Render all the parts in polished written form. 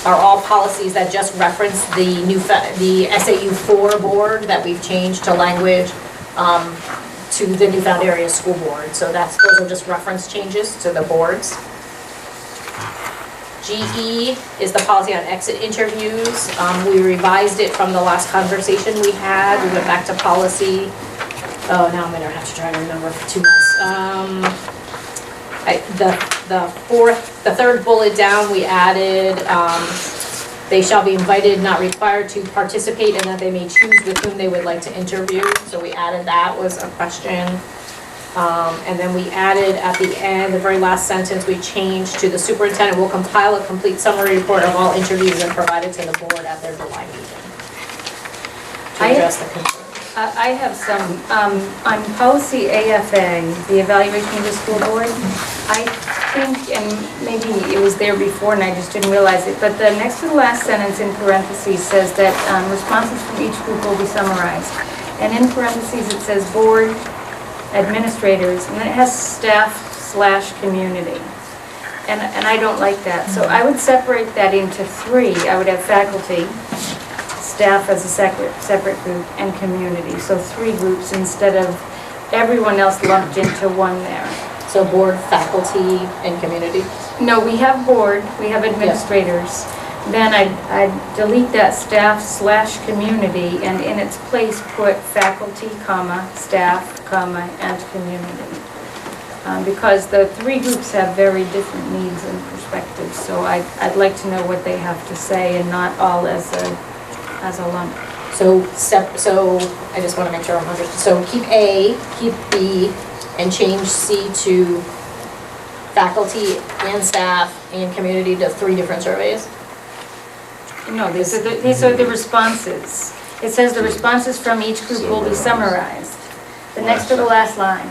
are all policies that just reference the the SAU 4 board that we've changed to language to the Newfound Area School Board. So those are just reference changes to the boards. GE is the policy on exit interviews. We revised it from the last conversation we had. We went back to policy. Oh, now I'm gonna have to try to remember for 2 months. The third bullet down, we added, they shall be invited, not required to participate, and that they may choose with whom they would like to interview. So we added that was a question. And then we added at the end, the very last sentence, we changed to the superintendent will compile a complete summary report of all interviews and provide it to the board at their July meeting. To address the concern. I have some, on policy AFA, the evaluation of the school board, I think, and maybe it was there before and I just didn't realize it, but the next to the last sentence in parentheses says that responses from each group will be summarized. And in parentheses it says board, administrators, and then it has staff/community. And I don't like that. So I would separate that into 3. I would have faculty, staff as a separate group, and community. So 3 groups instead of everyone else lumped into one there. So board, faculty, and community? No, we have board, we have administrators. Then I'd delete that staff/community and in its place put faculty, comma, staff, comma, and community. Because the 3 groups have very different needs and perspectives. So I'd like to know what they have to say and not all as a lump. So I just want to make sure I'm understood. So keep A, keep B, and change C to faculty and staff and community to 3 different surveys? No, these are the responses. It says the responses from each group will be summarized. The next to the last line.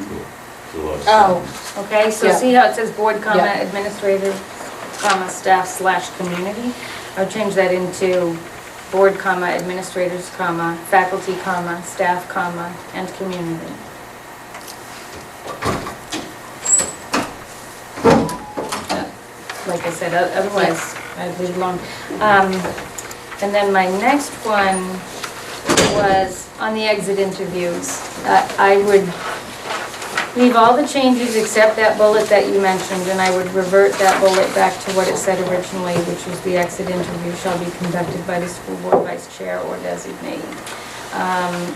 Oh. Okay, so see how it says board, comma, administrator, comma, staff/community? I'll change that into board, comma, administrators, comma, faculty, comma, staff, comma, and community. Like I said, otherwise I'd leave it alone. And then my next one was on the exit interviews. I would leave all the changes except that bullet that you mentioned, and I would revert that bullet back to what it said originally, which was the exit interview shall be conducted by the school board vice chair or designate.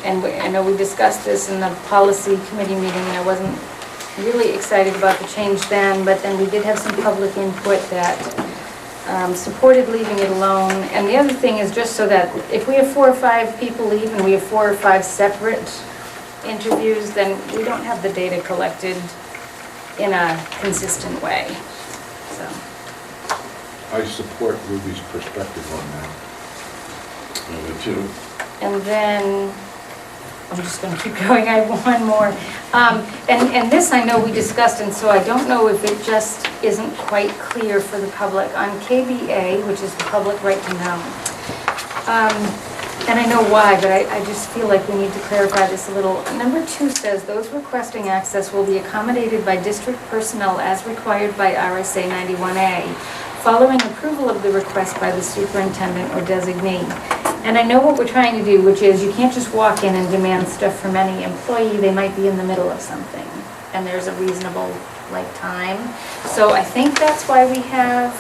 And I know we discussed this in the policy committee meeting, and I wasn't really excited about the change then, but then we did have some public input that supported leaving it alone. And the other thing is just so that if we have 4 or 5 people leave and we have 4 or 5 separate interviews, then we don't have the data collected in a consistent way. So I support Ruby's perspective on that. I do too. And then I'm just going to keep going. I have one more. And this I know we discussed, and so I don't know if it just isn't quite clear for the public. On KBA, which is the public right to know, and I know why, but I just feel like we need to clarify this a little. Number 2 says, those requesting access will be accommodated by district personnel as required by RSA 91A, following approval of the request by the superintendent or designee. And I know what we're trying to do, which is you can't just walk in and demand stuff from any employee. They might be in the middle of something, and there's a reasonable time. So I think that's why we have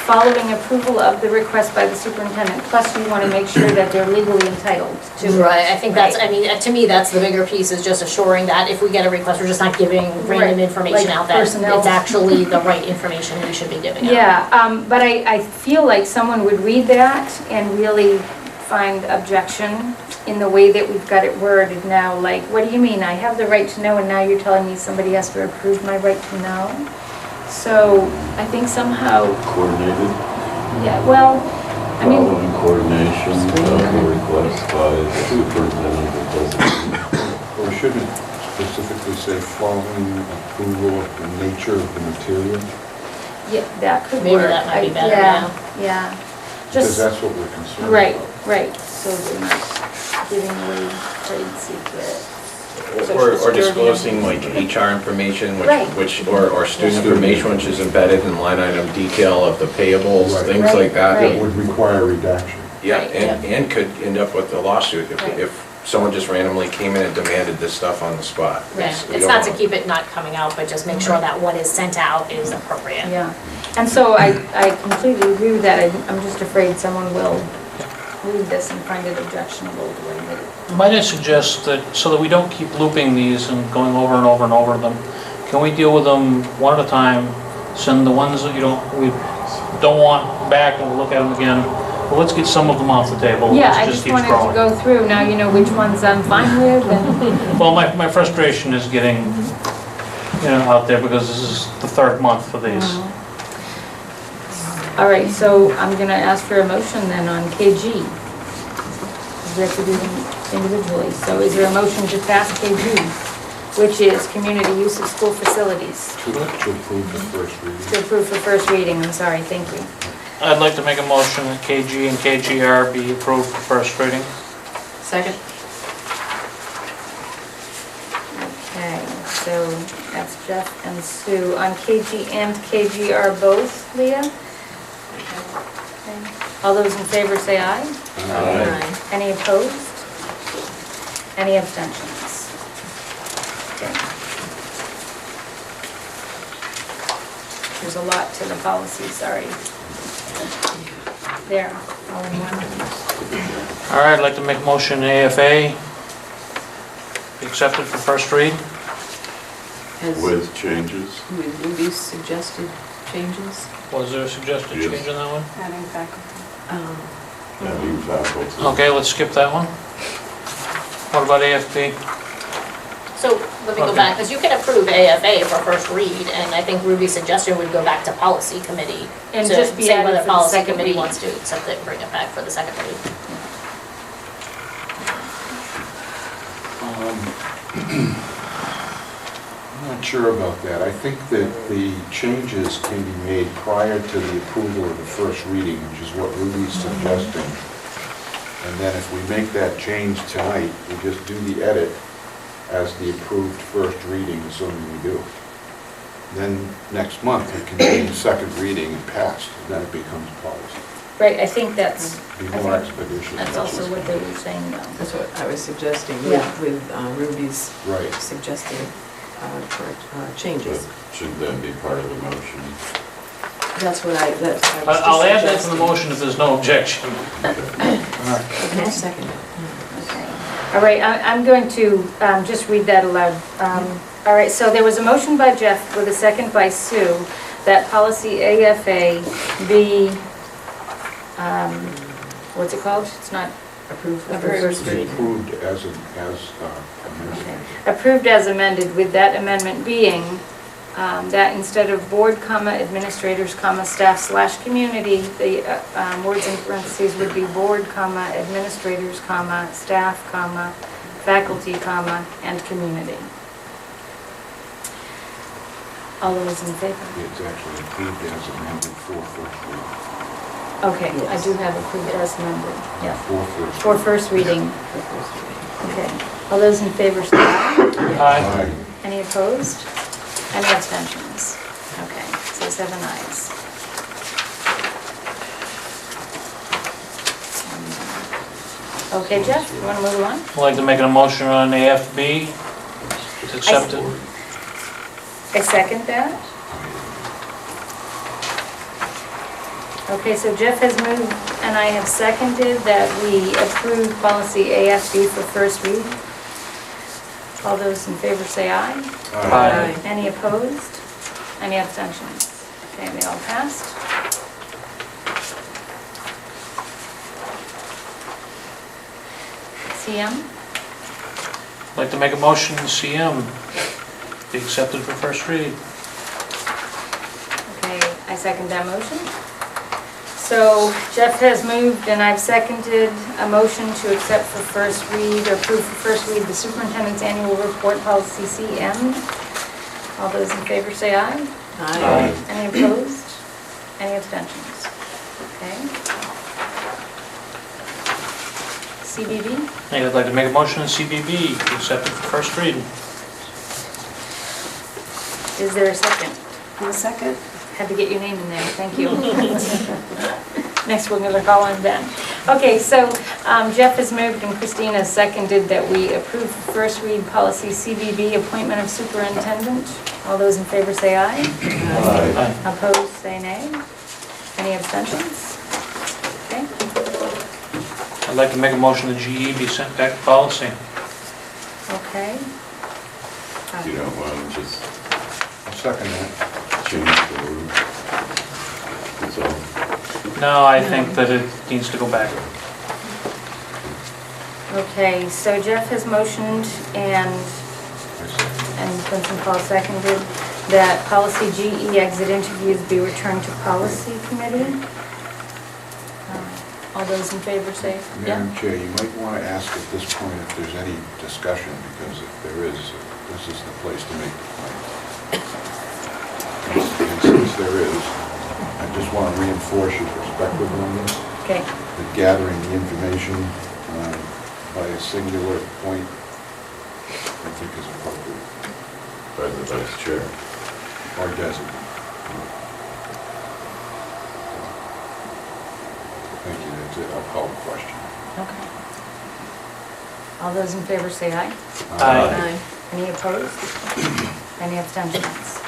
following approval of the request by the superintendent. Plus, we want to make sure that they're legally entitled to. Right, I think that's, I mean, to me, that's the bigger piece, is just assuring that if we get a request, we're just not giving random information out, that it's actually the right information we should be giving out. Yeah, but I feel like someone would read that and really find objection in the way that we've got it worded now. Like, what do you mean? I have the right to know, and now you're telling me somebody has to approve my right to know? So I think somehow coordinated. Yeah, well, I mean, following coordination of the request by the superintendent or designee. Or should it specifically say following approval of the nature of the material? yeah, that could Maybe work. that might be better, Yeah. Because Just that's what we're concerned right, about. right. So they're not giving away trade secret. Or disclosing like HR information, Right. or student information, which is embedded in line item detail of the payables, Right. things Right, like that. right. It would require redaction. Yeah, Right, and could end up with a lawsuit Right. if someone just randomly came in and demanded this stuff on the spot. Yeah, We it's don't not to want- keep it not coming out, but just make sure that what is sent out is appropriate. Yeah, and so I completely agree with that. I'm just afraid someone will read this and find it objectionable the way that. Might I suggest that, so that we don't keep looping these and going over and over and over them, can we deal with them one at a time? Send the ones that we don't want back and look at them again. Well, let's get some of them off the table. Yeah, Let's I just keep wanted to scrolling. go through, now you know which ones I'm fine with, and, Well, my frustration is getting, out there because this is the third month for these. all right, so I'm gonna ask for a motion then on KG. We have to do them individually, so is there a motion to pass KG, which is community use of school facilities? To approve the first reading. To approve for first reading, I'm sorry, thank you. I'd like to make a motion that KG and KGR be approved for first reading. Second. Okay, so that's Jeff and Sue. On KG and KGR both, Leah? Okay. All those in favor say aye. Aye. Any opposed? Any abstentions? Okay. There's a lot to the policy, sorry. There, all in one. All right, I'd like to make a motion AFA be accepted for first read. With changes. With these suggested changes, Was there a suggested Yes. change on that one? adding faculty. Adding faculty. Okay, let's skip that one. What about AFB? So let me go Okay. back, because you can approve AFA for first read, and I think Ruby's suggestion would go back to policy committee. And to just be say added whether for the policy second committee read. wants to accept it and bring it back for the second read. I'm not sure about that. I think that the changes can be made prior to the approval of the first reading, which is what Ruby's suggesting. And then if we make that change tonight, we just do the edit as the approved first reading, assuming we do. Then next month, it can be second reading and passed, and then it becomes policy. Right, I think that's, Be more expeditious. that's also what they were saying though. That's what I was suggesting Yeah. with Ruby's Right. suggested correct But changes. should that be part of the motion? That's what I was just I'll add that to the suggesting. motion if there's no objection. Okay, I'll second it. Okay. All right, I'm going to just read that aloud. All right, so there was a motion by Jeff with a second by Sue that policy AFA be, what's it called? It's not Approved for Approved. first It's reading. approved as amended. approved as amended, with that amendment being that instead of board, administrators, staff / community, the words in parentheses would be board, administrators, staff, faculty, and community. All those in favor? It's actually approved as amended for first reading. Okay, I Yes. do have approved as amended, yeah. For first For first reading, For first reading. okay. All those in favor say aye. Aye. Aye. Any opposed? Any abstentions? Okay, so 7 ayes. Okay, Jeff, you want to move on? I'd like to make a motion on AFB to accept it. I second that. Okay, so Jeff has moved and I have seconded that we approve policy AFB for first read. All those in favor say aye. Aye. Any opposed? Any abstentions? Okay, they all passed. CM? I'd like to make a motion CM be accepted for first read. Okay, I second that motion. So Jeff has moved and I've seconded a motion to accept for first read or approve for first read the superintendent's annual report policy CM. All those in favor say aye. Aye. Any opposed? Any abstentions? Okay. CBB. I'd like to make a motion in CBB to accept it for first reading. Is there a second? One second. Had to get your name in there, thank you. Next, we're gonna call on Ben. Okay, so Jeff has moved and Christina has seconded that we approve first read policy CBB, appointment of superintendent. All those in favor say aye. Aye. Opposed, say nay. Any abstentions? Okay, I'd like to make a motion that GE be sent back to policy. okay. You don't want to just I'll second that. change the word. That's all. No, I think that it needs to go back. Okay, so Jeff has motioned and Vincent Paul seconded that policy GE exit interviews be returned to policy committee. All those in favor say, yeah? Madam Chair, you might want to ask at this point if there's any discussion, because if there is, this is the place to make the point. And since there is, I just want to reinforce your perspective on this, Okay, that gathering the information by a singular point, I think is appropriate, By the vice chair. or designate. Thank you, that's it, I'll call the question. okay. All those in favor say aye. Aye. Any opposed? Any abstentions?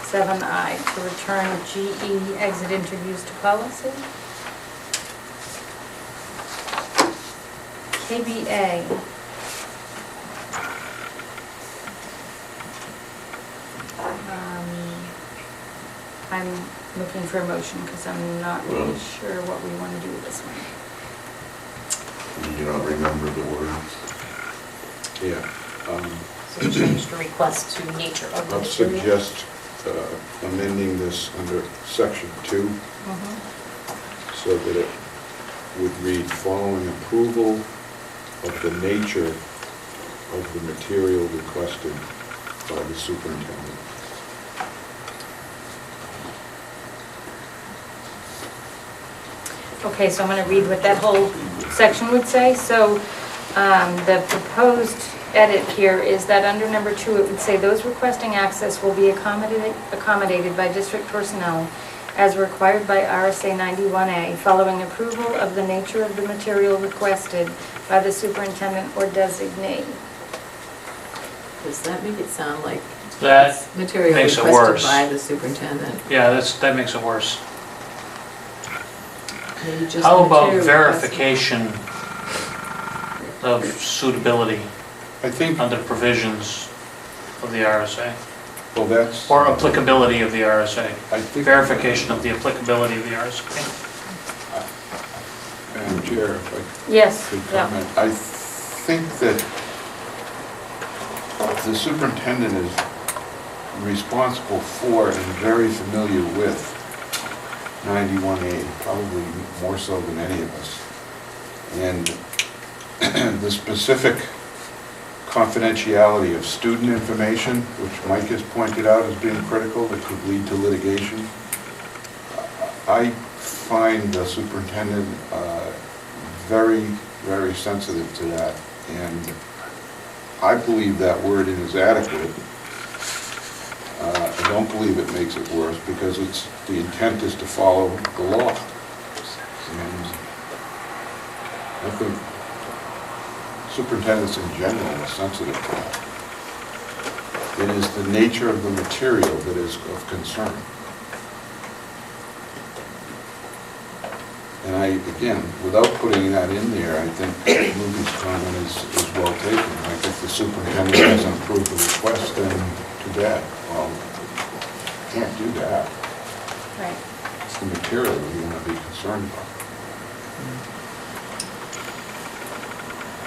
7 aye to return GE exit interviews to policy. KBA. I'm looking for a motion because I'm not really sure what we want to do with this one. You don't remember the words. Yeah. So change the request to nature of the I'll material. suggest amending this under section 2, so that it would read, following approval of the nature of the material requested by the superintendent. Okay, so I'm going to read what that whole section would say. So the proposed edit here is that under number 2, it would say those requesting access will be accommodated by district personnel as required by RSA 91A, following approval of the nature of the material requested by the superintendent or designee. Does that make it sound like That it's material makes it requested worse. by the superintendent? Yeah, that makes it worse. Maybe just How the about material verification of suitability I think, under provisions of the RSA? well, that's, Or applicability of the RSA? I think, Verification of the applicability of the RSA. Madam Chair, if I Yes, could yeah. comment, I think that the superintendent is responsible for and very familiar with 91A, probably more so than any of us. And the specific confidentiality of student information, which Mike has pointed out as being critical, that could lead to litigation. I find the superintendent very, very sensitive to that, and I believe that wording is adequate. I don't believe it makes it worse, because the intent is to follow the law. And I think superintendents in general are sensitive to that. It is the nature of the material that is of concern. And again, without putting that in there, I think Ruby's comment is well taken. I think the superintendent hasn't approved the request, then too bad. Well, can't do that. Right. It's the material that you want to be concerned about.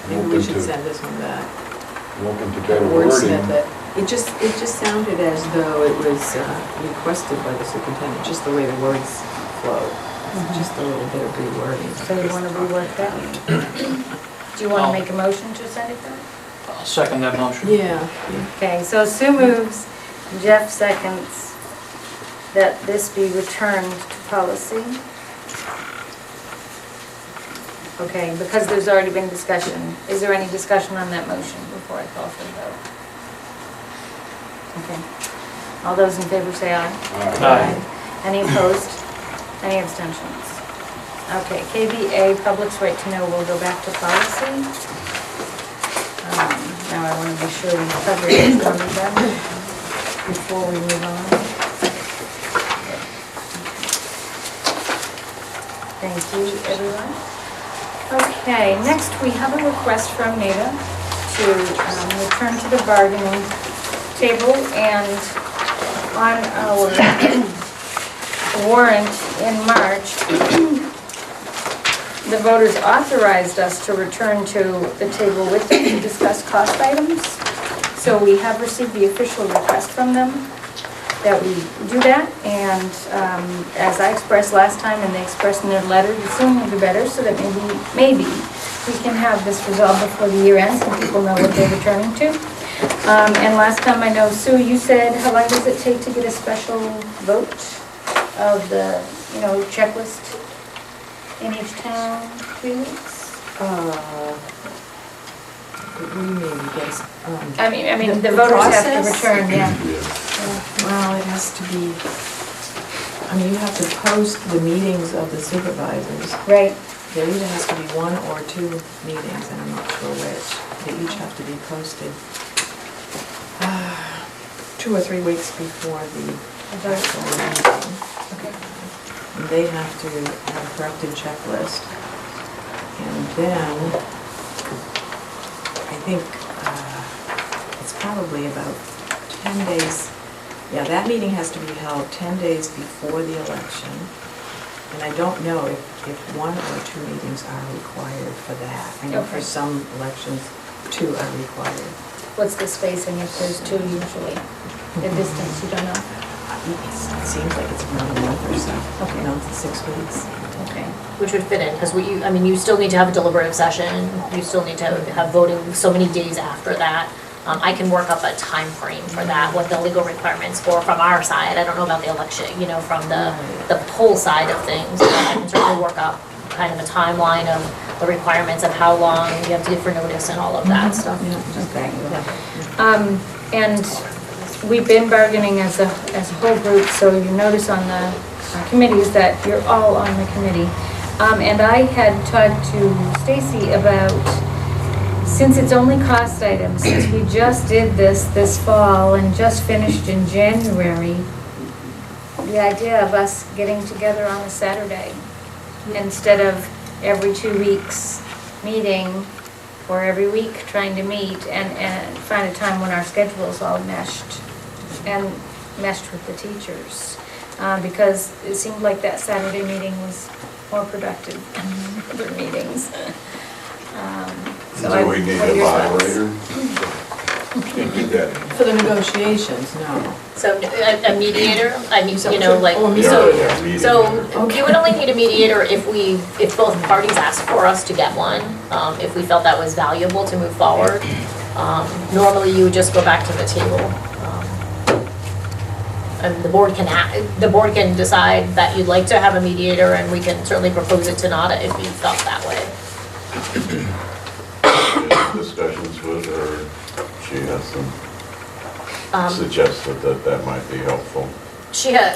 Maybe we should send this one back. I'm open to better Word wording. said that, it just sounded as though it was requested by the superintendent, just the way the words flow. Just a little bit of rewording. So you want to rework that? Do you want to make a motion to send it back? I'll second that motion. Yeah. Okay, so Sue moves, Jeff seconds that this be returned to policy. Okay, because there's already been discussion. Is there any discussion on that motion before I call for the vote? Okay. All those in favor say aye. Aye. Any opposed? Any abstentions? Okay, KBA, public's right to know, we'll go back to policy. Now I want to be sure we cover it before we move on. Thank you, everyone. Okay, next we have a request from NADA to return to the bargaining table, and on our warrant in March, the voters authorized us to return to the table with them to discuss cost items. So we have received the official request from them that we do that, and as I expressed last time and they expressed in their letter, the sooner the better, so that maybe we can have this resolved before the year ends and people know what they're returning to. And last time I know, Sue, you said, how long does it take to get a special vote of the, checklist in each town? 3 weeks? What do you mean, yes? I mean, the the voters have to process? return, yeah. Well, it has to be, you have to post the meetings of the supervisors. Right. There either has to be 1 or 2 meetings, and I'm not sure which. They each have to be posted 2 or 3 weeks before the actual meeting. Okay. And they have to have a corrected checklist. And then, I think it's probably about 10 days. Yeah, that meeting has to be held 10 days before the election. And I don't know if 1 or 2 meetings are required for that. I know for Okay. some elections, 2 are required. What's the spacing if there's 2 usually? The distance, you don't know? It seems like it's about a month or so. Okay. 6 weeks. Okay. Which would fit in, because you still need to have a deliberative session, you still need to have voting so many days after that. I can work up a time frame for that, what the legal requirements from our side. I don't know about the election, from the poll side of things. But I can certainly work up kind of a timeline of the requirements of how long you have to give for notice and all of that stuff. Okay. And we've been bargaining as a whole group, so you notice on the committees that you're all on the committee. And I had talked to Stacy about, since it's only cost items, since we just did this fall and just finished in January, the idea of us getting together on a Saturday instead of every 2 weeks meeting, or every week trying to meet and find a time when our schedules all meshed with the teachers. Because it seemed like that Saturday meeting was more productive than other meetings. Do we need a moderator? Can't do that. For the negotiations, no. So a mediator, meeting. so meeting. you would only need a mediator if both parties asked for us to get one, if we felt that was valuable to move forward. Normally, you would just go back to the table. And the board can decide that you'd like to have a mediator, and we can certainly propose it to NADA if you felt that way. Discussions with her, she has some suggested that might be helpful.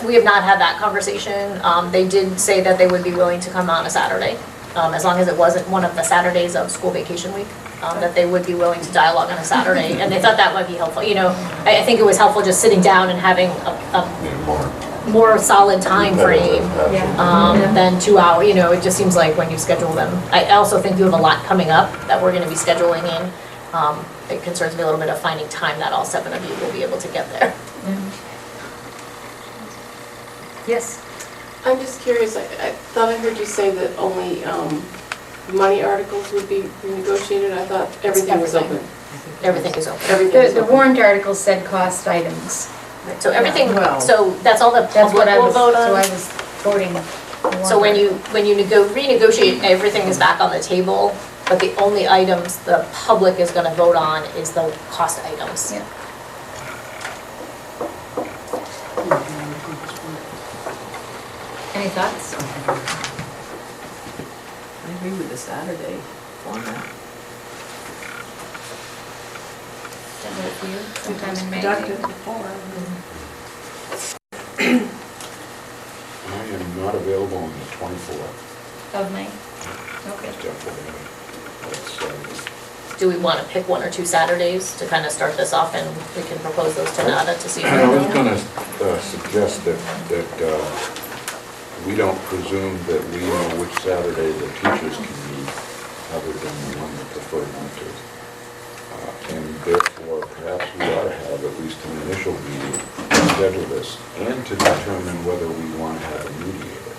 We have not had that conversation. They did say that they would be willing to come on a Saturday, as long as it wasn't one of the Saturdays of school vacation week, that they would be willing to dialogue on a Saturday, and they thought that might be helpful. I think it was helpful just sitting down and having a more solid time frame than 2 hours. It just seems like when you schedule them. I also think you have a lot coming up that we're going to be scheduling in. It concerns me a little bit of finding time that all 7 of you will be able to get there. Yes? I'm just curious, I thought I heard you say that only money articles would be renegotiated. I thought everything was open. Everything is open. Everything is The open. warrant article said cost items. So everything, well, so that's all the That's public what I will was, vote so I on. was quoting. the So when warrant you renegotiate, everything is back on the table, but the only items the public is gonna vote on is the cost items. Yeah. Any thoughts? I agree with the Saturday format. That work for you? Sometime in May? Productive. I am not available on the 24th. Of May? Okay. Definitely. Do we want to pick one or two Saturdays to kind of start this off, and we can propose those to Nada to see if I was they're going to suggest that we don't presume that we know which Saturday the teachers can meet, other than the one that prefer not to. And therefore, perhaps we ought to have at least an initial meeting to schedule this, and to determine whether we want to have a mediator.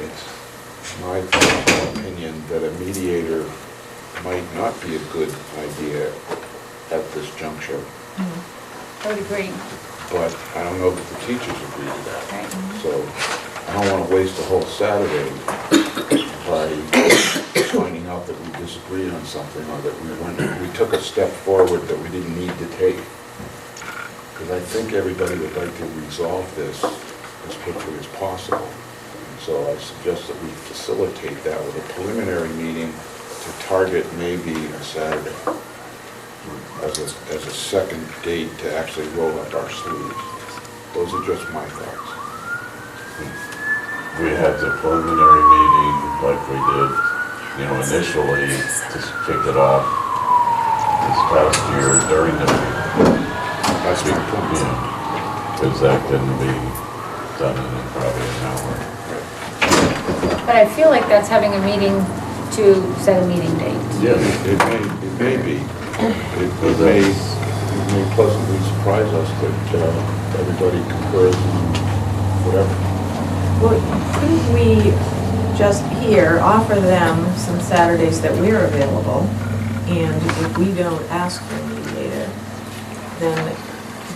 It's my personal opinion that a mediator might not be a good idea at this juncture, I would agree. but I don't know that the teachers agree to that. Right. So I don't want to waste a whole Saturday by finding out that we disagreed on something, or that we took a step forward that we didn't need to take. Because I think everybody would like to resolve this as quickly as possible. And so I suggest that we facilitate that with a preliminary meeting to target maybe a Saturday as a second date to actually roll up our sleeves. Those are just my thoughts. We had the preliminary meeting like we did, initially to kick it off this past year during the meeting. That's my point. Because that couldn't be done in probably an hour. But I feel like that's having a meeting to set a meeting date. Yes, it may be. It may pleasantly surprise us that everybody concurs on whatever. Well, couldn't we just here offer them some Saturdays that we're available, and if we don't ask for a mediator, then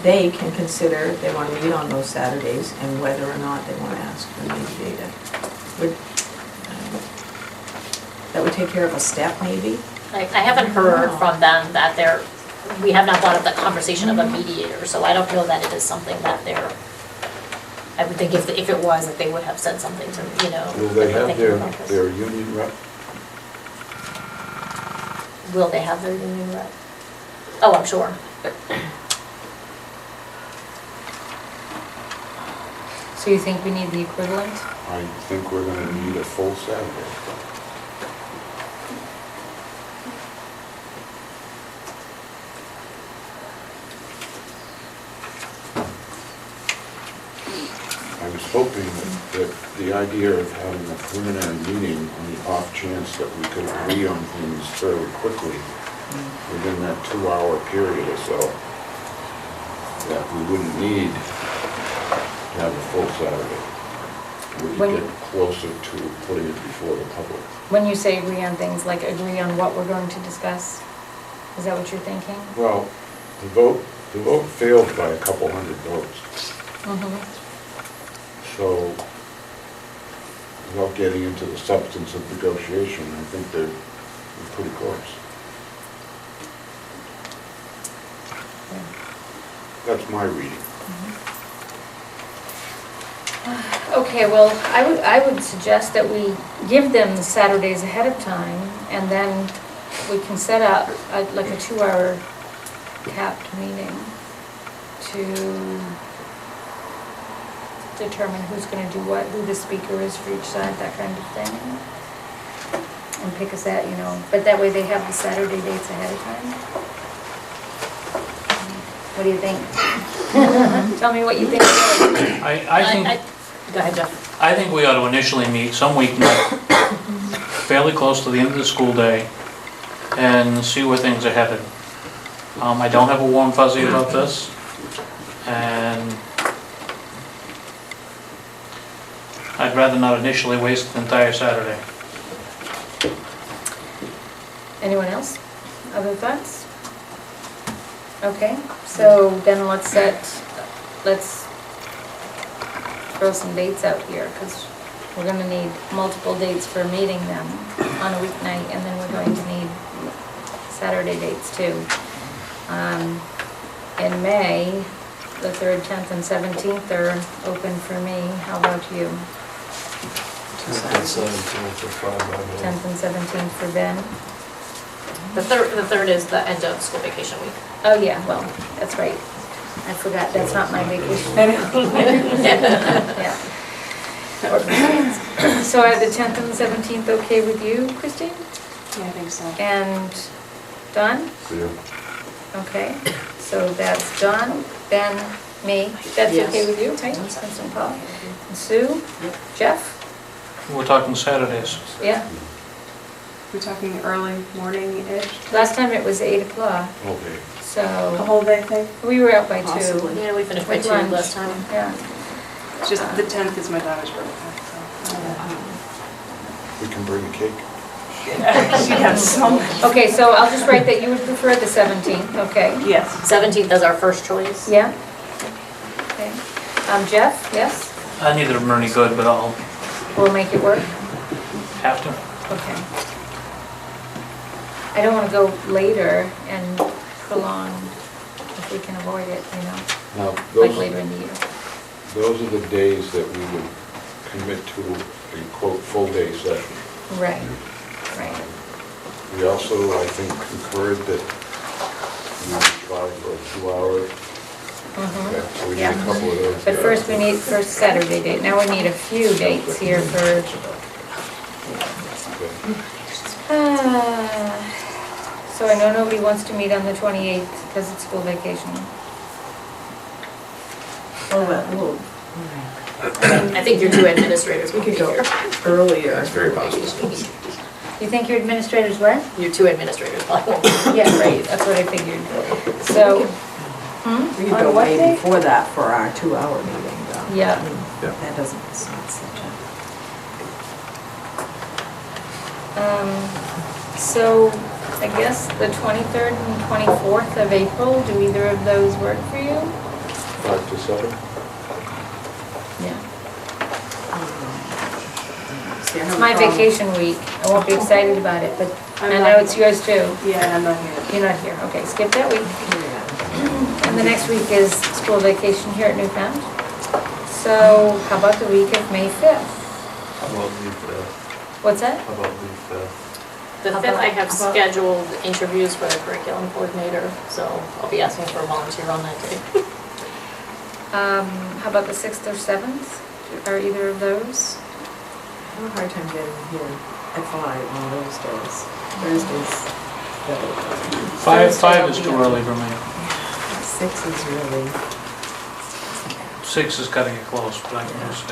they can consider if they want to meet on those Saturdays and whether or not they want to ask for a mediator. That would take care of a step, maybe? I haven't heard from them that we have not brought up the conversation of a mediator, so I don't know that it is something that I would think if it was, that they would have said something to, Will they if we're have thinking about this. their union rep? Will they have their union rep? Oh, I'm sure. So you think we need the equivalent? I think we're going to need a full Saturday. I was hoping that the idea of having a preliminary meeting on the off chance that we could agree on things fairly quickly within that 2-hour period or so, that we wouldn't need to have a full Saturday. We When could you- get closer to putting it before the public. When you say agree on things, like agree on what we're going to discuss? Is that what you're thinking? Well, the vote failed by a couple hundred votes. So, without getting into the substance of negotiation, I think they're pretty close. That's my reading. Okay, well, I would suggest that we give them the Saturdays ahead of time, and then we can set up like a 2-hour capped meeting to determine who's going to do what, who the speaker is for each side, that kind of thing. And pick a set, but that way they have the Saturday dates ahead of time. What do you think? Tell me what you think. I think, Go ahead, Jeff. I think we ought to initially meet some weeknight, fairly close to the end of the school day, and see where things are headed. I don't have a warm fuzzy about this, and I'd rather not initially waste an entire Saturday. Anyone else? Other thoughts? Okay, so then let's throw some dates out here, because we're going to need multiple dates for meeting them on a weeknight, and then we're going to need Saturday dates too. In May, the 3rd, 10th, and 17th are open for me. How about you? 10th and 17th for Ben. The third is the end of school vacation week. Oh, yeah, well, that's right. I forgot, that's not my vacation. Yeah. So are the 10th and the 17th okay with you, Christine? Yeah, I think so. And Don? See you. Okay, so that's Don, Ben, me. That's Yes. okay with you, right? And Paul? And Sue? Jeff? We're talking Saturdays. Yeah. We're talking early morning-ish? Last time it was 8 o'clock, Okay. A so whole day thing? we were out by 2. Possibly. Yeah, we finished by With 2 lunch. last time. Yeah. Just the 10th is my daughter's birthday, so. We can bring a cake. She has so much. Okay, so I'll just write that you would prefer the 17th, okay? Yes. 17th is our first choice. Yeah? Okay. Jeff, yes? Neither of them are any good, but I'll We'll make it work? have to. Okay. I don't want to go later and prolong if we can avoid it, you know, Now, like later in the year. those are the days that we would commit to a quote, full-day session. Right, right. We also, I think, concurred that we would try for a 2-hour. Okay, so we need a Yeah. couple of those. But first we need, first Saturday date. Now we need a few dates here for, Okay. so I know nobody wants to meet on the 28th because it's school vacation. Oh, well, well, I think your 2 administrators we will could be go here. earlier. That's very possible. You think your administrators what? Your 2 administrators probably won't. Yeah, right, that's what I figured. So, We could On go what way day? before that for our 2-hour meeting, though. Yeah. I mean, Yeah. that doesn't, it's not such So I guess the 23rd and 24th of April, do either of those work for you? 5 to 7? Yeah. See, I have It's a my problem. vacation week. I won't be excited about it, but I'm I not- know it's yours too. Yeah, I'm not here. You're not here. Okay, skip that week. Yeah. And the next week is school vacation here at Newfound. So how about the week of May 5th? How about the 5th? What's that? How about the 5th? The 5th, I have scheduled interviews for the curriculum coordinator, so I'll be asking for a volunteer on that day. How about the 6th or 7th? Are either of those? I have a hard time getting here at 5 on those days. Thursdays, better. 5 is too early for me. 6 is really, 6 has got to get close, but I can do 6.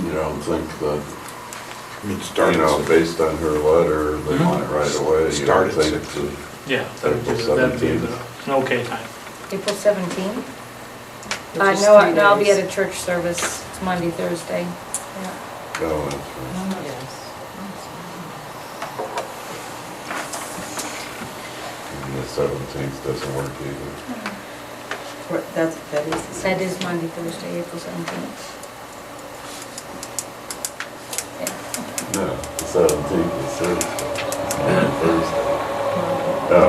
You don't think that, I mean, you start know, at 6. based on her letter, they want it right away, you Start don't at think 6. that Yeah, that'd be April an 17th. okay time. April 17th? which is No, 3 no, I'll be days. at a church service. It's Monday, Thursday. Yeah. Oh, that's right. Yes. And the 17th doesn't work either. That is the That is Monday, Thursday, April 17th. Yeah. No, the 17th is Thursday, and Thursday. No,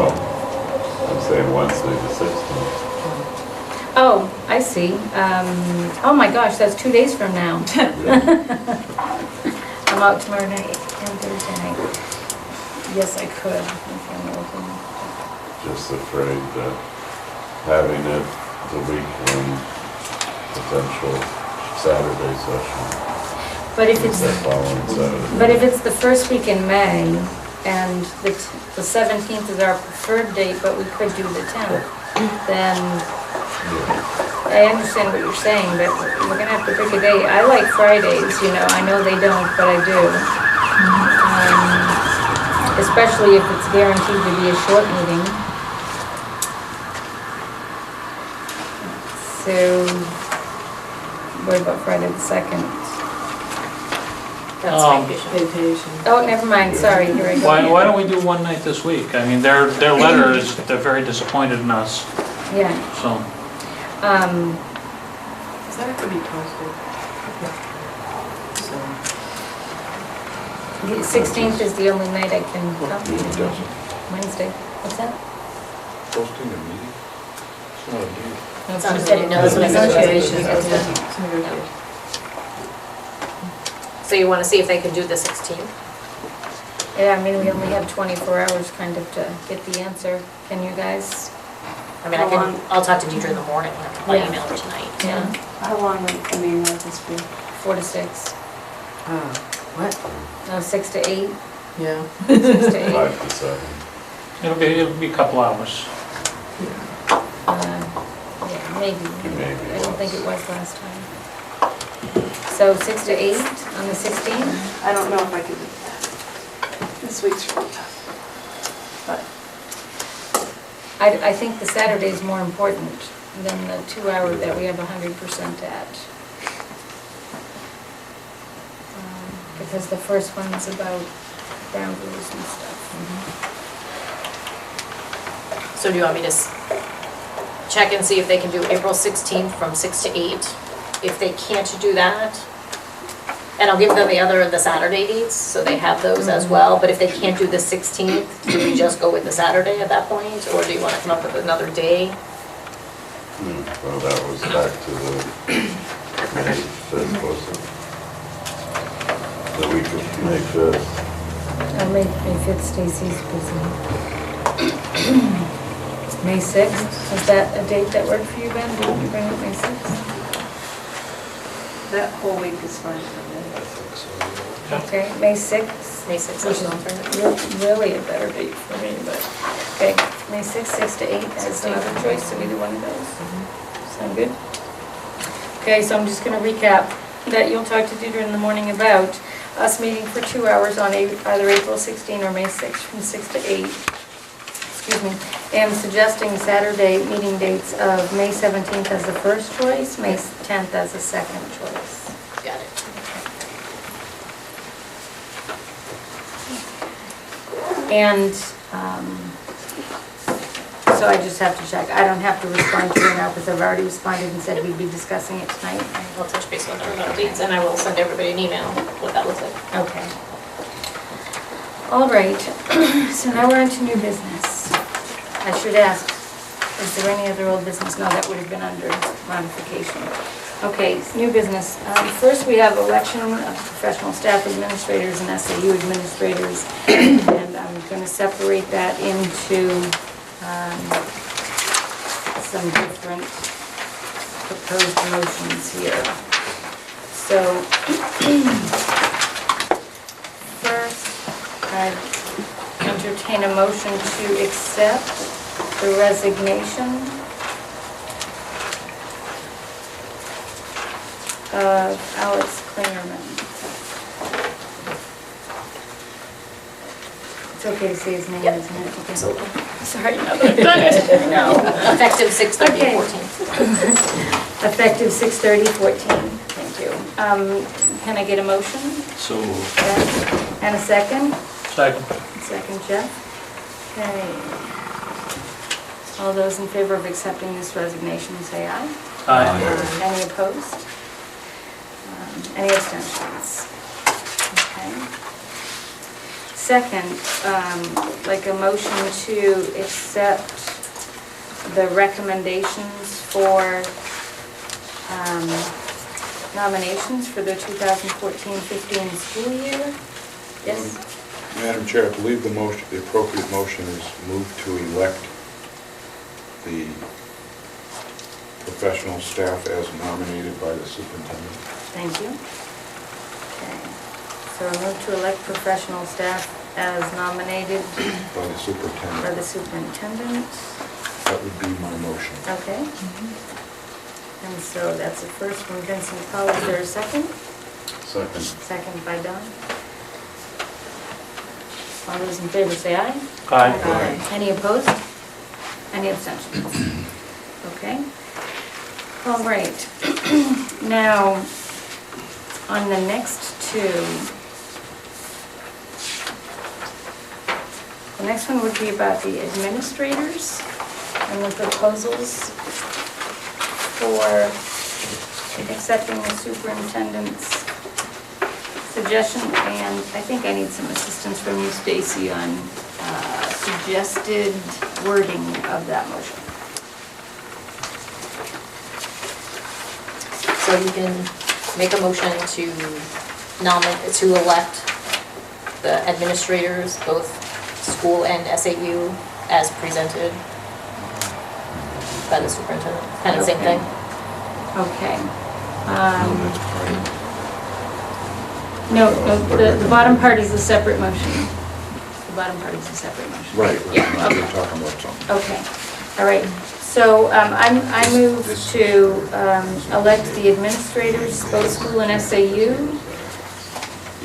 I'm saying Wednesday the 16th. Oh, I see. Oh my gosh, that's 2 days from now. I'm out tomorrow night and Thursday night. Yes, I could. if I'm open. Just afraid that having it the weekend, potential Saturday session, But if is it's, that following Saturday. but if it's the first week in May and the 17th is our preferred date, but we could do the 10th, then I understand what you're saying, but we're gonna have to pick a day. I like Fridays, you know, I know they don't, but I do. Especially if it's guaranteed to be a short meeting. So, what about Friday the 2nd? That's vacation. vacation. Oh, never mind, sorry, here I go. Why don't we do one night this week? I mean, their letter is, they're very disappointed in us, Yeah, so. Does that have to be posted? So, the 16th is the only night I can come. It doesn't. Wednesday, what's that? Posting a meeting? It's not a meeting. That's what I said, no, that's what I said. Negotiations. That's what I said. It's negotiations. So you wanna see if they can do the 16th? Yeah, I mean, we only have 24 hours kind of to get the answer. Can you guys? I mean, I'll talk to Deidre in the morning, I'll Yeah. email her tonight. Yeah. How long would the meeting like this be? 4 to 6. What? No, 6 to 8. Yeah. 6 to 8. 5 to 7. It'll be a couple hours. Yeah, maybe. Maybe I don't less. think it was last time. So 6 to 8 on the 16th? I don't know if I could do that. This week's really tough. But I think the Saturday is more important than the 2 hour that we have 100% at. Because the first one's about ground rules and stuff. So do you want me to check and see if they can do April 16th from 6 to 8? If they can't do that, and I'll give them the Saturday dates, so they have those as well, but if they can't do the 16th, do we just go with the Saturday at that point, or do you want to come up with another day? Well, that was back to the May 5th, was it? The week of May 5th. May 5th, Stacy's busy. May 6th, is that a date that worked for you, Ben? Did you bring up May 6th? that whole week is fine for me. Okay, May 6th. May 6th, Which is really a better date for me, but, okay, May 6th, 6 to 8, that's another choice of either one of those. Sound good? Okay, so I'm just gonna recap that you'll talk to Deidre in the morning about us meeting for 2 hours on either April 16 or May 6 from 6 to 8. Excuse me, and suggesting Saturday meeting dates of May 17th as the first choice, May 10th as the second choice. Got it. And so I just have to check. I don't have to respond to her now because I've already responded and said we'd be discussing it tonight. I'll touch base with her about dates, and I will send everybody an email what that looks like. Okay. All right, so now we're into new business. I should ask, is there any other old business? No, that would have been under modification. Okay, new business. First, we have election of professional staff administrators and SAU administrators. And I'm going to separate that into some different proposed motions here. So, first, I entertain a motion to accept the resignation of Alex Klingerman. It's okay to say his name, isn't it? Okay. Sorry, now that I've done it. No. Effective 6/30/14. Effective 6/30/14. Thank you. Can I get a motion? So moved. And a second? Second. Second, Jeff. Okay. All those in favor of accepting this resignation, say aye. Aye. Any opposed? Any abstentions? Okay. Second, like a motion to accept the recommendations for nominations for the 2014-15 school year. Yes? Madam Chair, I believe the appropriate motion is move to elect the professional staff as nominated by the superintendent. Thank you. Okay. So I move to elect professional staff as nominated By the by superintendent. the superintendent. That would be my motion. Okay. And so that's the first from Vincent Powell. Is there a second? Second. Second by Don. All those in favor say aye. Aye. Any opposed? Any abstentions? Okay. All right. Now, on the next two, the next one would be about the administrators and the proposals for accepting the superintendent's suggestion, and I think I need some assistance from you, Stacy, on suggested wording of that motion. So you can make a motion to to elect the administrators, both school and SAU, as presented by the superintendent. Kind of the same thing. Okay. No, that's part of No, the bottom part is a separate motion. The bottom part is a separate motion. Right, Yeah, now okay. you're talking about something. Okay, all right. So I move to elect the administrators, both school and SAU,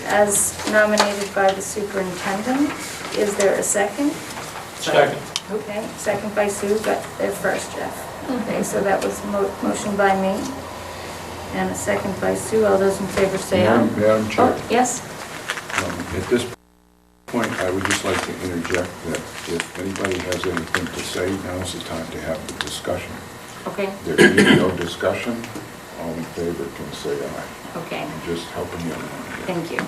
as nominated by the superintendent. Is there a second? Second. Okay, second by Sue, but they're first, Jeff. Okay, so that was motion by me and a second by Sue. All those in favor say aye. Madam Chair, Oh, yes? at this point, I would just like to interject that if anybody has anything to say, now's the time to have the discussion. Okay, There being no discussion, all in favor can say aye. okay, I'm just helping you along. thank you.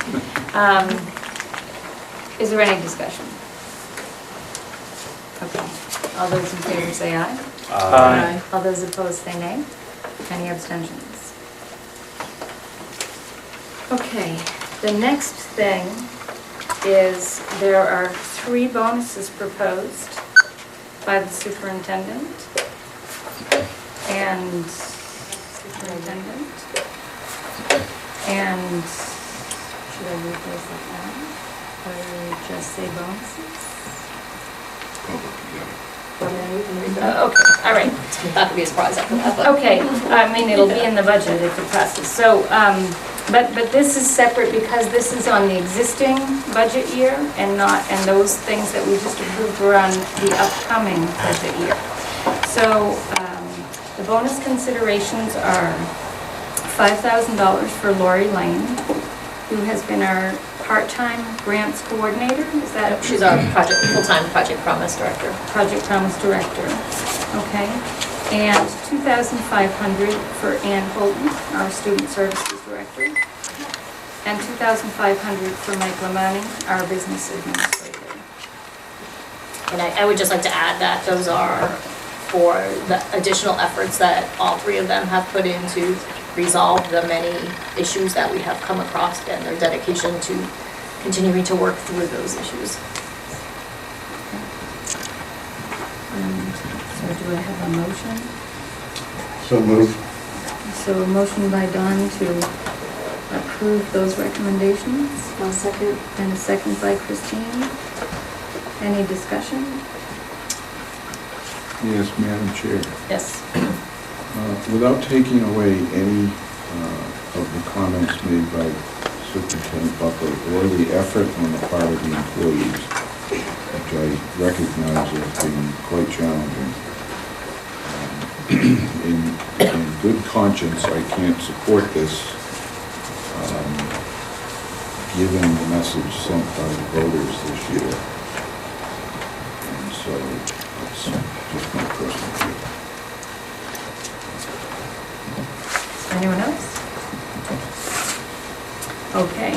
Is there any discussion? Okay, all those in favor say aye. Aye. All those opposed say nay. Any abstentions? Okay, the next thing is there are 3 bonuses proposed by the superintendent and should I replace that now? Or just say bonuses? Okay, all right. Not to be a surprise after that, but. Okay, I mean, it'll be in the budget if it passes. So, but this is separate because this is on the existing budget year and those things that we just approved were on the upcoming budget year. So, the bonus considerations are $5,000 for Lori Lane, who has been our part-time grants coordinator. Is that? She's our full-time Project Promise Director. Project Promise Director, okay. And $2,500 for Ann Holton, our Student Services Director. And $2,500 for Mike Lamani, our Business Administrator. And I would just like to add that those are for the additional efforts that all 3 of them have put in to resolve the many issues that we have come across and their dedication to continuing to work through those issues. So do I have a motion? So moved. So a motion by Dawn to approve those recommendations. One second. And a second by Christine. Any discussion? Yes, Madam Chair. Yes. Without taking away any of the comments made by Superintendent Buckley or the effort on the part of the employees, which I recognize as being quite challenging, in good conscience, I can't support this, given the message sent by the voters this year. And so it's just my personal view. Anyone else? Okay.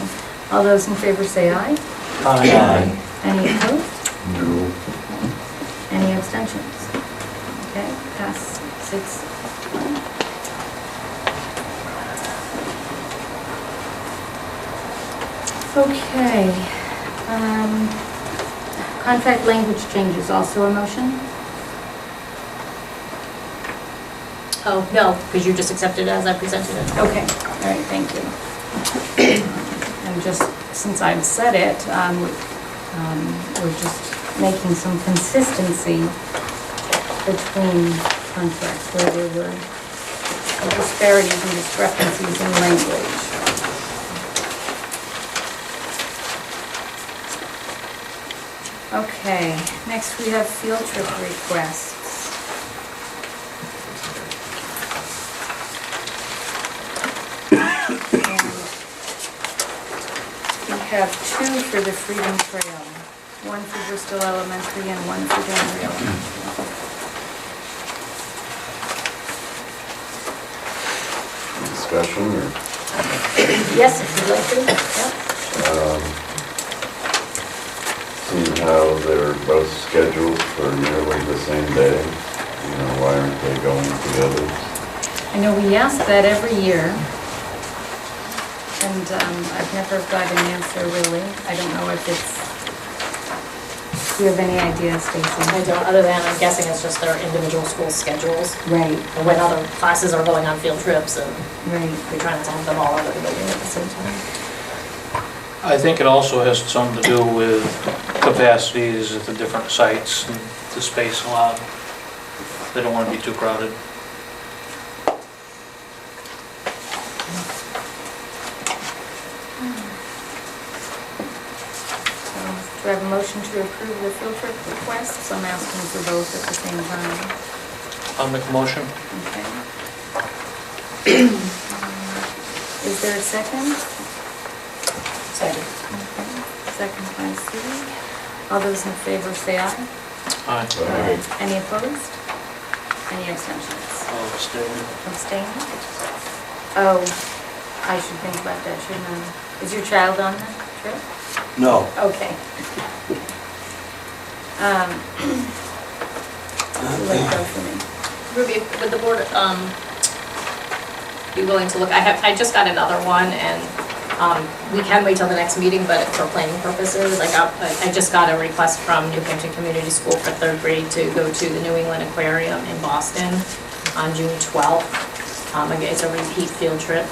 All those in favor say aye. Aye. Any opposed? No. Any abstentions? Okay, pass 6-1. Okay. Contract language changes, also a motion? Oh, no, because you just accepted it as I presented it. Okay, all right, thank you. And just, since I've said it, we're just making some consistency between contracts where there were disparities and discrepancies in language. Okay, next we have field trip requests. We have 2 for the Freedom Trail, one for Bristol Elementary and one for Denver Elementary. Discussion or? Yes, if you'd like to. Yep. Seeing how they're both scheduled for nearly the same day, you know, why aren't they going together? I know we ask that every year. And I've never got an answer really. I don't know if it's, do you have any idea, Stacy? I don't, other than I'm guessing it's just their individual school schedules, Right, and when other classes are going on field trips, and right. we're trying to have them all out of the building at the same time. I think it also has something to do with capacities at the different sites and the space allowed. They don't want to be too crowded. Do I have a motion to approve the field trip requests? I'm asking for both at the same time. I'll make a motion. Okay. Is there a second? Second. Okay. Second by Sue. All those in favor say aye. Aye. Any opposed? Any abstentions? I'll abstain. Abstain? Oh, I should think about that, shouldn't I? Is your child on the trip? No. Okay. Let go for me. Ruby, would the board, be willing to look, I just got another one, and, we can wait till the next meeting, but for planning purposes, I just got a request from New Hampton Community School for 3rd grade to go to the New England Aquarium in Boston on June 12th. Again, it's a repeat field trip.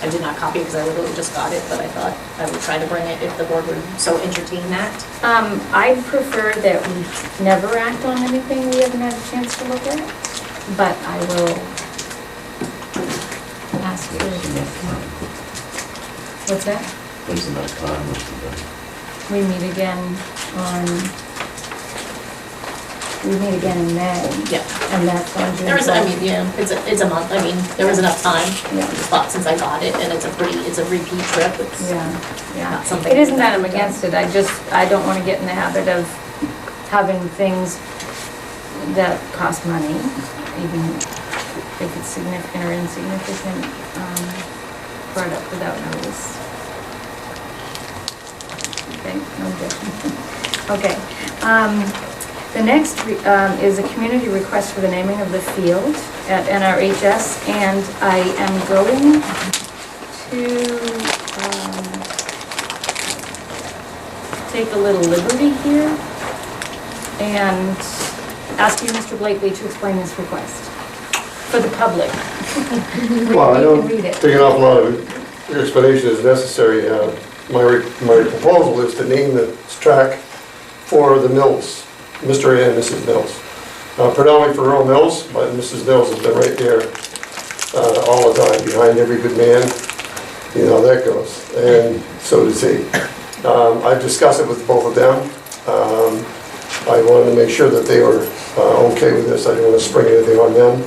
I did not copy because I literally just got it, but I thought I would try to bring it if the board would so entertain that. I prefer that we never act on anything we haven't had a chance to look at, but I will ask you to. What's that? When's the next time, Mr. Day? We meet again in May. Yeah. And that's on June. There is, I mean, yeah, it's a month, I mean, there was enough time. Yeah. I just thought since I got it, and it's a repeat trip, it's Yeah. not something. It isn't that I'm against it, I don't want to get in the habit of having things that cost money, even if it's significant or insignificant, brought up without notice. Okay, no objection. Okay. The next is a community request for the naming of the field at NRHS, and I am going to take a little liberty here and ask you, Mr. Blakely, to explain this request for the public. Well, I You don't can read it. think an awful lot of explanation is necessary. My proposal is to name the track for the Mills, Mr. and Mrs. Mills. Predominantly for rural Mills, but Mrs. Mills has been right there all the time, behind every good man. You know how that goes, and so does he. I've discussed it with both of them. I wanted to make sure that they were okay with this. I didn't want to spring anything on them.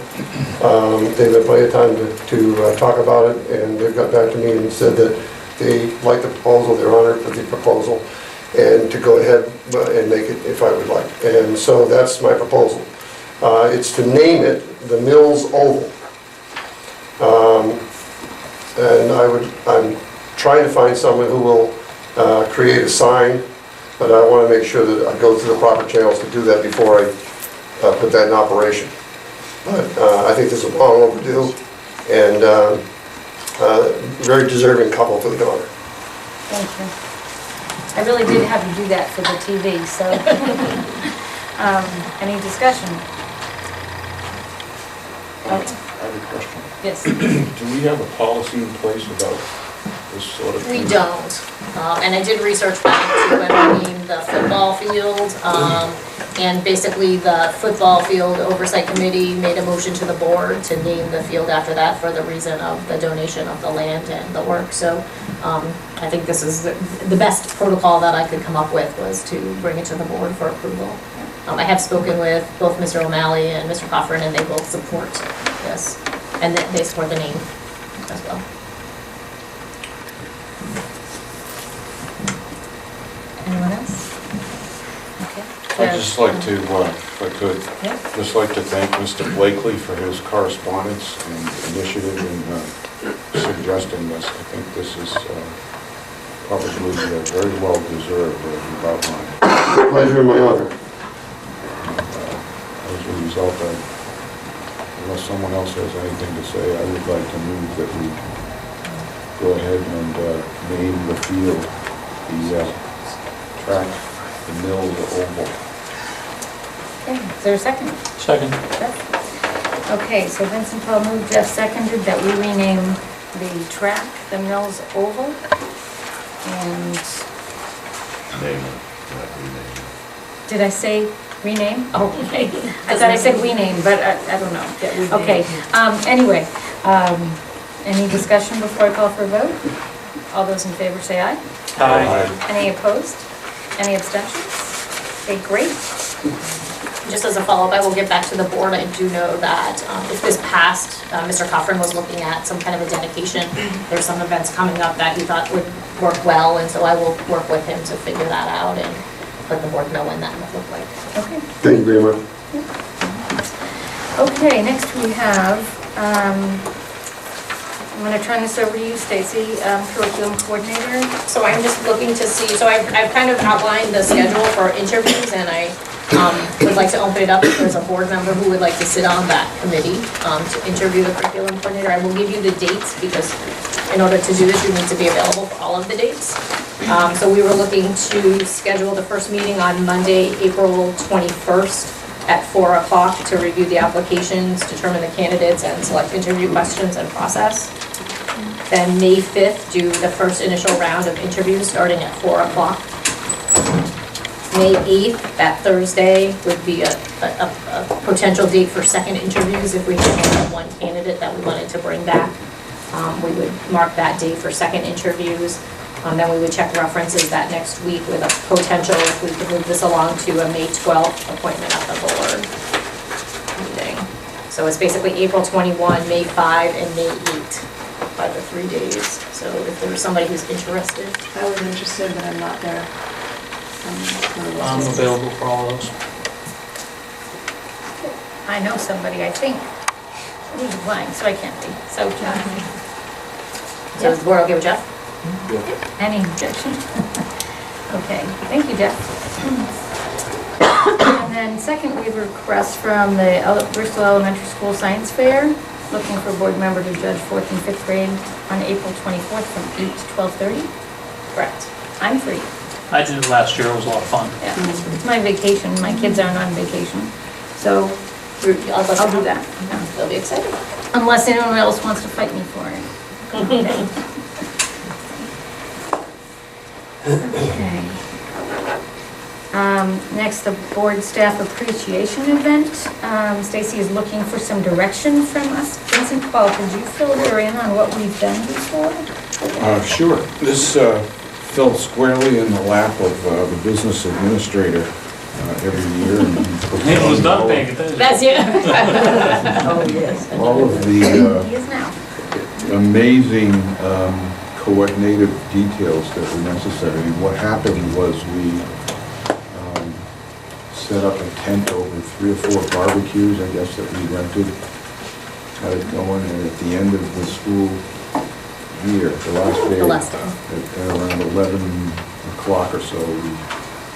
They've had plenty of time to talk about it, and they've got back to me and said that they like the proposal, they're honored for the proposal, and to go ahead and make it if I would like. And so that's my proposal. It's to name it the Mills Oval. And I'm trying to find someone who will create a sign, but I want to make sure that I go through the proper channels to do that before I put that in operation. But I think this is long overdue, and very deserving couple for the daughter. Thank you. I really did have you do that for the TV, so. Any discussion? I have a question. Yes. Do we have a policy in place about this sort of thing? We don't, and I did research back to when we named the football field, and basically the football field oversight committee made a motion to the board to name the field after that for the reason of the donation of the land and the work. So I think this is the best protocol that I could come up with, was to bring it to the board for approval. I have spoken with both Mr. O'Malley and Mr. Coffrin, and they both support this, and they support the name as well. Anyone else? Okay. I'd just like to, if I could, Yeah. just like to thank Mr. Blakely for his correspondence and initiative in suggesting this. I think this is probably very well deserved, as you've outlined. Pleasure and my honor. As a result, unless someone else has anything to say, I would like to move that we go ahead and name the field, the track, the Mills Oval. Okay, is there a second? Second. Okay, so Vincent Paul moved, Jeff seconded that we rename the track the Mills Oval. And Name it, not rename it. did I say rename? Oh, okay. I thought I said we name, but I don't know. Yeah, we Okay, anyway, any discussion before I call for a vote? All those in favor say aye. Aye. Any opposed? Any abstentions? Okay, great. Just as a follow-up, I will get back to the board. I do know that if this passed, Mr. Cochran was looking at some kind of a dedication. There's some events coming up that he thought would work well, and so I will work with him to figure that out and let the board know when that might look like. Okay. Thank you very much. Okay, next we have, I'm gonna turn this over to you, Stacy, curriculum coordinator. So I'm just looking to see, so I've kind of outlined the schedule for interviews, and I would like to open it up if there's a board member who would like to sit on that committee to interview the curriculum coordinator. I will give you the dates, because in order to do this, you need to be available for all of the dates. So we were looking to schedule the first meeting on Monday, April 21st at 4 o'clock to review the applications, determine the candidates, and select interview questions and process. Then May 5th, do the first initial round of interviews starting at 4 o'clock. May 8th, that Thursday, would be a potential date for second interviews if we had one candidate that we wanted to bring back. We would mark that date for second interviews. Then we would check references that next week with a potential, if we could move this along to a May 12th appointment at the board meeting. So it's basically April 21, May 5, and May 8 by the 3 days. So if there's somebody who's interested. I was interested, but I'm not there. I'm available for all of those. I know somebody, I think, who's applying, so I can't be, so, So is the board okay with Jeff? any objection? Okay, thank you, Jeff. And then second, we have a request from the Bristol Elementary School Science Fair, looking for a board member to judge 4th and 5th grade on April 24th from 8 to 12:30. Correct. I'm free. I did it last year, it was a lot of fun. Yeah, it's my vacation, my kids aren't on vacation, so I'll do that. Yeah. They'll be excited. Unless anyone else wants to fight me for it. Okay. Okay. Next, the board staff appreciation event. Stacy is looking for some direction from us. Vincent Paul, could you fill her in on what we've done before? Sure. This fell squarely in the lap of the business administrator every year. It was done paying attention. That's you. Oh, yes. All of the He is now. amazing coordinated details that were necessary. And what happened was we set up a tent over 3 or 4 barbecues, I guess, that we rented, had it going, and at the end of the school year, the last day, The last day. at around 11 o'clock or so, we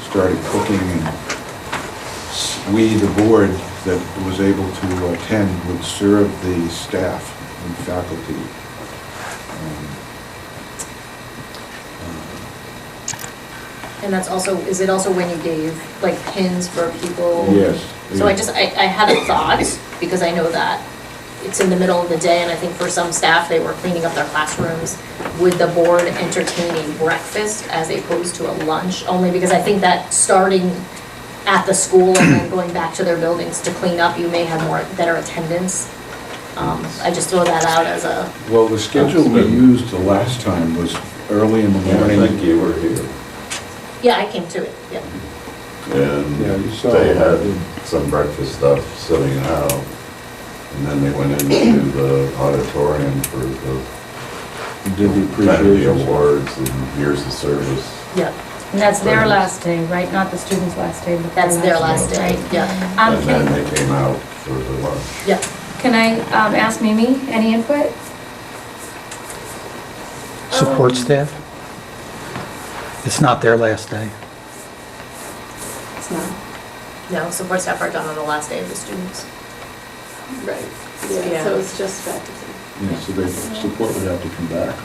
started cooking, and we, the board that was able to attend, would serve the staff and faculty. And that's also, is it also when you gave like pins for people? Yes. So I had a thought, because I know that it's in the middle of the day, and I think for some staff, they were cleaning up their classrooms. Would the board entertain a breakfast as opposed to a lunch? Only because I think that starting at the school and then going back to their buildings to clean up, you may have better attendance. I just throw that out as a, Well, the schedule we used the last time was early in the I morning. think you were here. yeah, I came to it, yeah. Yeah, you And saw they it. had some breakfast stuff sitting out. And then they went into the auditorium for the You did the Kennedy appreciation. Awards and years of service. Yeah, And that's their last day, right? Not the students' last day, but that's their last day, right? yeah, And then they came out for the lunch. yeah. Can I ask Mimi, any input? Support staff? It's not their last day. It's not, No, support staff are done on the last day of the students. right. Yeah. Yeah, so it's just faculty. Yeah, so the support would have to come back.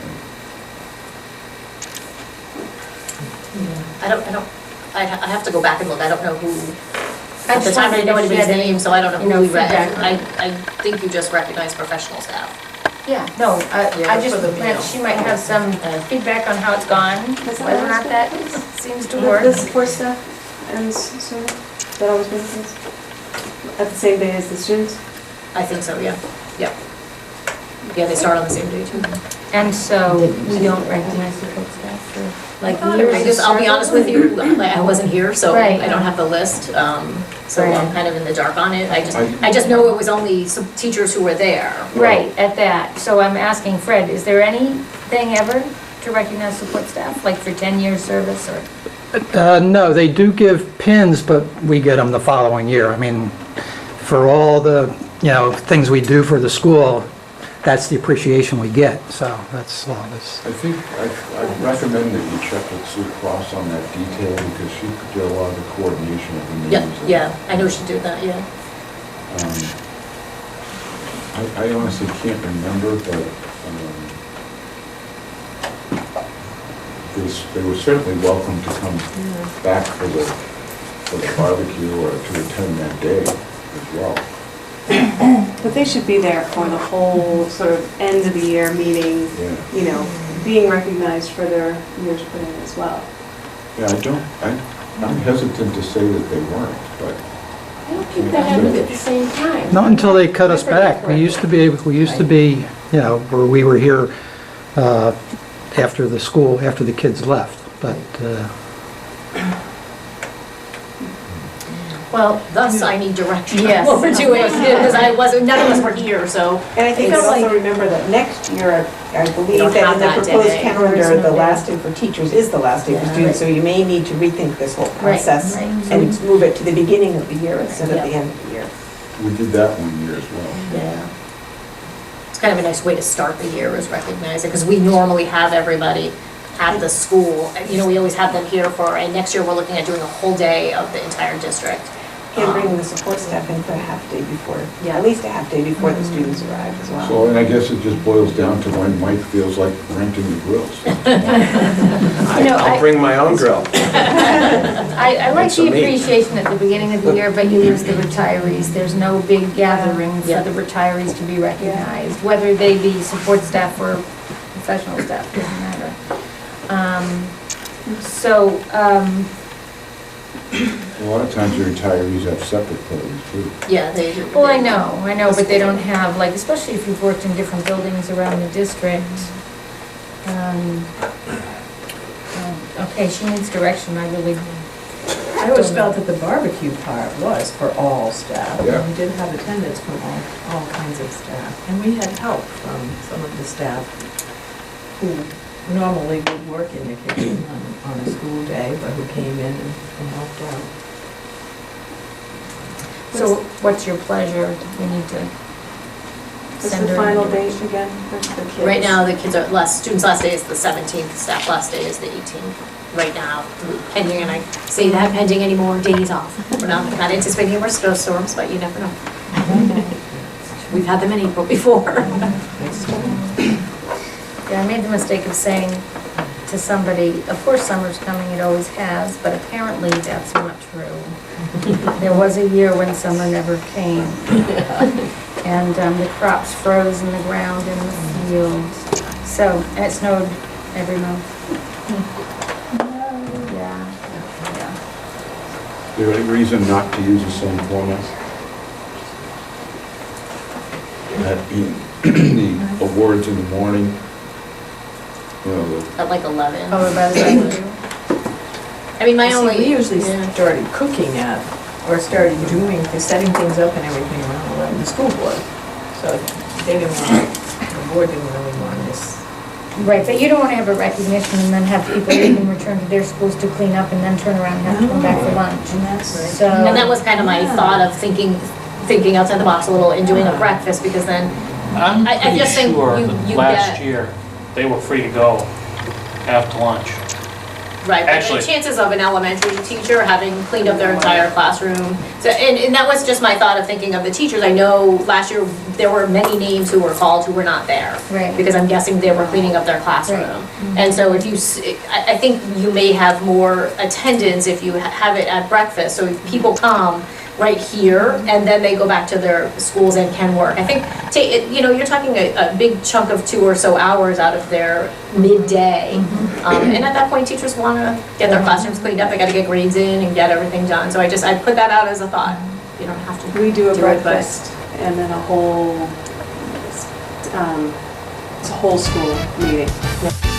I have to go back and look, I don't know who, I at the just time I didn't know wondered if you anybody's had any, name, so I don't know you know, who we read. feedback. I think you just recognized professional staff. Yeah, no, Yeah, I just for the meal. meant she might have some feedback on how it's gone, Has that whether or not always that been the seems to The work. support staff ends sooner? That always been the case? At the same day as the students? I think so, yeah, yep. Yeah, they start on the same day too. And so we don't recognize support staff for like years I of just, I'll be honest with service? you, like, I wasn't here, so Right. I don't have the list, so Right. I'm kind of in the dark on it. I just know it was only some teachers who were there. Right, at that. So I'm asking Fred, is there anything ever to recognize support staff, like for 10 years service or? No, they do give pins, but we get them the following year. I mean, for all the, things we do for the school, that's the appreciation we get, so that's all this. I think, I recommend that you check with Sue Cross on that detail, because she could do a lot of the coordination of the meetings. Yeah, I know she did that, yeah. I honestly can't remember, but they were certainly welcome to come back for the barbecue or to attend that day as well. But they should be there for the whole sort of end of the year meeting, Yeah. being recognized for their years put in as well. Yeah, I'm hesitant to say that they weren't, but I don't think that happened at the same time. Not until they cut us back. We used to be, where we were here after the kids left, but, Well, thus I need direction on Yes. what we're doing, because none of us were here, so. And I think It's I'd also like- remember that next year, I believe don't that have in the that proposed day. calendar, the last day for teachers is the last day for students, so you may need to rethink this whole process right. and move it to the beginning of the year instead of the Yeah. end of the year. we did that one year as well. Yeah. It's kind of a nice way to start the year, is recognizing, because we normally have everybody at the school. We always have them here and next year we're looking at doing a whole day of the entire district. And bringing the support staff in for a half day before, Yeah. at least a half day before the students arrive as well. So, and I guess it just boils down to when Mike feels like renting the grills. I'll bring my own grill. I like Make some the meat. appreciation at the beginning of the year, but you lose the retirees. There's no big gathering Yeah. for the retirees to be recognized, whether they be support staff or professional staff, doesn't matter. A lot of times the retirees have separate buildings too. Yeah, they. Well, I know, but they don't have, like, especially if you've worked in different buildings around the district. Okay, she needs direction, I really. I always felt that the barbecue part was for all staff. Yeah. And we did have attendance from all kinds of staff. And we had help from some of the staff who normally would work in the kitchen on a school day, but who came in and helped out. So what's your pleasure? We need to What's send the her. final date again for the kids? Right now, the kids students' last day is the 17th, staff last day is the 18th. Right now, pending, and I say that pending any more days off. We're not anticipating any more snowstorms, but you never know. We've had them in April before. Yeah, I made the mistake of saying to somebody, of course summer's coming, it always has, but apparently that's not true. There was a year when summer never came. And the crops froze in the ground in the fields. So, and it snowed every month. Yeah. Is there any reason not to use the same format? The awards in the morning, At like 11. Oh, by the time you do? I mean, my See, only. we usually Yeah. started cooking or started setting things up and everything around 11, the school board. So they didn't want, the board didn't really want this. Right, but you don't want to have a recognition and then have people even return to their schools to clean up and then turn around and have to come back for lunch. And that's So. And that was kind of my thought of thinking outside the box a little and doing a breakfast, because then, I'm I pretty just think sure you that get- last year, they were free to go after lunch. Right, but Actually- the chances of an elementary teacher having cleaned up their entire classroom, so, and that was just my thought of thinking of the teachers. I know last year, there were many names who were called who were not there. Right. Because I'm guessing they were cleaning up their classroom. And so if you, I think you may have more attendance if you have it at breakfast, so if people come right here, and then they go back to their schools and can work. I think, you're talking a big chunk of 2 or so hours out of their midday. And at that point, teachers want to get their classrooms cleaned up, they got to get grades in and get everything done. So I put that out as a thought. You don't have to. We do a do it, but- breakfast and then it's a whole school meeting.